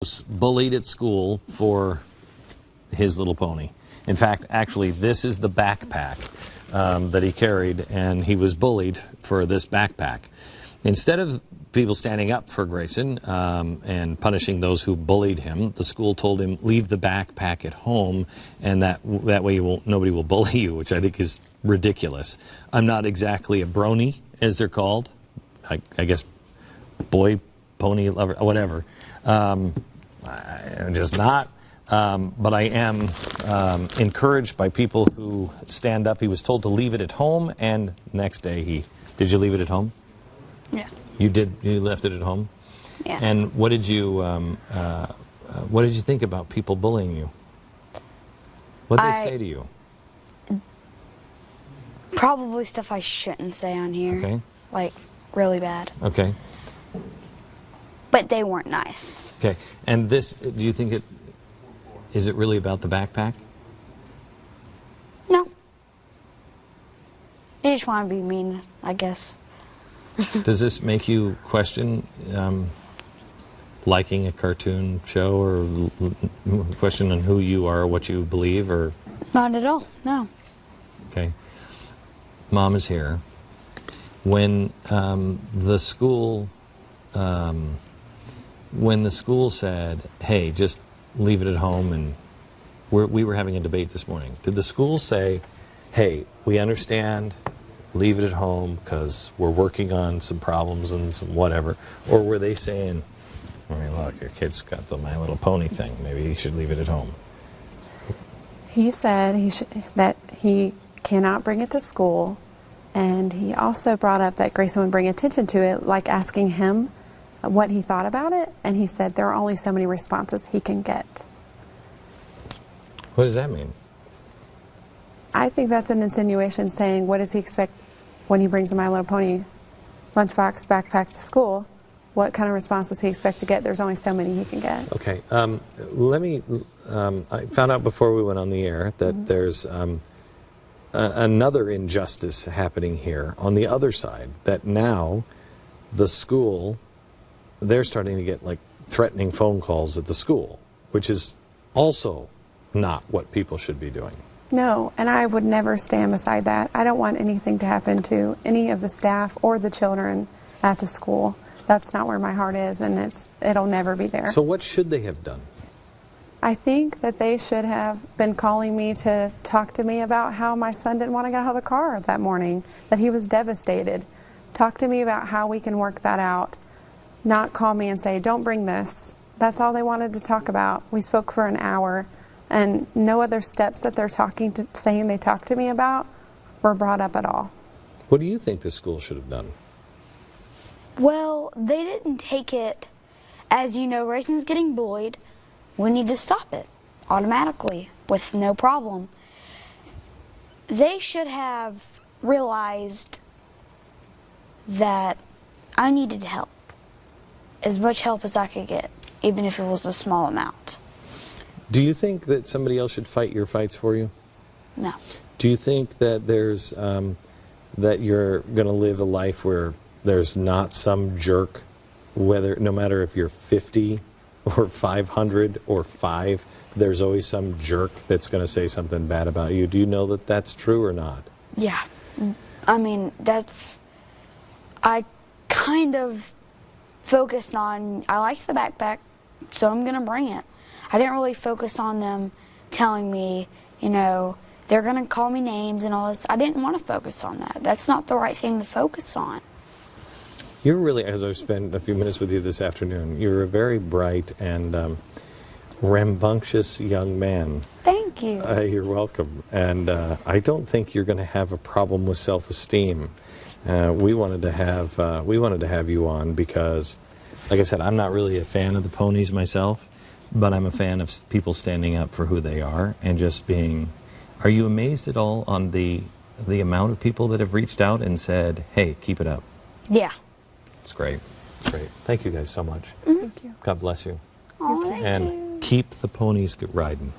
was bullied at school for his little pony. In fact, actually, this is the backpack that he carried, and he was bullied for this backpack. Instead of people standing up for Grayson and punishing those who bullied him, the school told him, leave the backpack at home, and that way nobody will bully you, which I think is ridiculous. I'm not exactly a brony, as they're called. I guess boy, pony lover, whatever. I'm just not. But I am encouraged by people who stand up. He was told to leave it at home, and next day did you leave it at home? Yeah. You did. You left it at home. Yeah. And what did you think about people bullying you? What did they say to you? Probably stuff I shouldn't say on here. Okay. Like really bad. Okay. But they weren't nice. Okay. And this, do you think is it really about the backpack? No. They just want to be mean, I guess. Does this make you question liking a cartoon show, or question on who you are, what you believe, or? Not at all, no. Okay. Mom is here. When the school said, hey, just leave it at home, and we were having a debate this morning. Did the school say, hey, we understand, leave it at home because we're working on some problems and some whatever? Or were they saying, I mean, look, your kid's got the My Little Pony thing, maybe he should leave it at home? He said that he cannot bring it to school, and he also brought up that Grayson would bring attention to it, like asking him what he thought about it, and he said there are only so many responses he can get. What does that mean? I think that's an insinuation, saying what does he expect when he brings a My Little Pony lunchbox backpack to school? What kind of response does he expect to get? There's only so many he can get. Okay. I found out before we went on the air that there's another injustice happening here on the other side, that now the school, they're starting to get like threatening phone calls at the school, which is also not what people should be doing. No, and I would never stand beside that. I don't want anything to happen to any of the staff or the children at the school. That's not where my heart is, and it'll never be there. So what should they have done? I think that they should have been calling me to talk to me about how my son didn't want to get out of the car that morning, that he was devastated. Talk to me about how we can work that out. Not call me and say, don't bring this. That's all they wanted to talk about. We spoke for an hour, and no other steps that they're saying they talked to me about were brought up at all. What do you think the school should have done? Well, they didn't take it as, you know, Grayson's getting bullied. We need to stop it automatically with no problem. They should have realized that I needed help, as much help as I could get, even if it was a small amount. Do you think that somebody else should fight your fights for you? No. Do you think that there's that you're going to live a life where there's not some jerk, no matter if you're 50 or 500 or 5, there's always some jerk that's going to say something bad about you? Do you know that that's true or not? Yeah. I mean, I kind of focused on, I like the backpack, so I'm going to bring it. I didn't really focus on them telling me, you know, they're going to call me names and all this. I didn't want to focus on that. That's not the right thing to focus on. You're really, as I've spent a few minutes with you this afternoon, you're a very bright and rambunctious young man. Thank you. You're welcome. And I don't think you're going to have a problem with self-esteem. We wanted to have you on because, like I said, I'm not really a fan of the ponies myself, but I'm a fan of people standing up for who they are and just being. Are you amazed at all on the amount of people that have reached out and said, hey, keep it up? Yeah. It's great. It's great. Thank you guys so much. Thank you. God bless you. Oh, thank and you. keep the ponies riding.